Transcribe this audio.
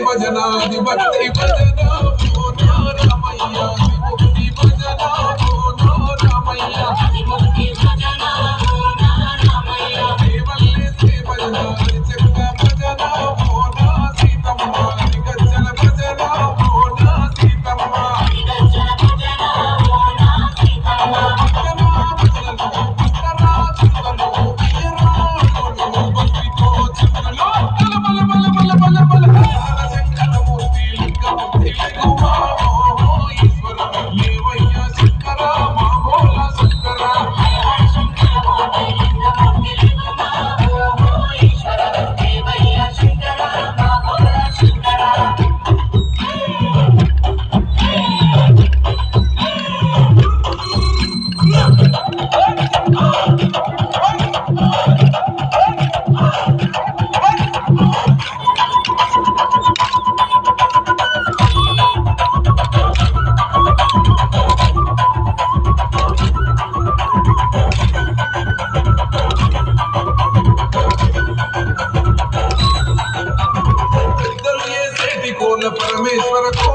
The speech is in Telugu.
భజనాది భక్తి భజన రామయ్య ముక్తి భజన రామయ్య ముక్తి భజన రామయ్య దేవల్లే శ్రీ భజన చెక్క భజన సీతమ్మ గజ్జల భజన సీతమ్మ గజ్జల భజన సీతమ్మ భజన భక్తితో చిన్నలో బల బల బల బల బల బల परमेश्वर को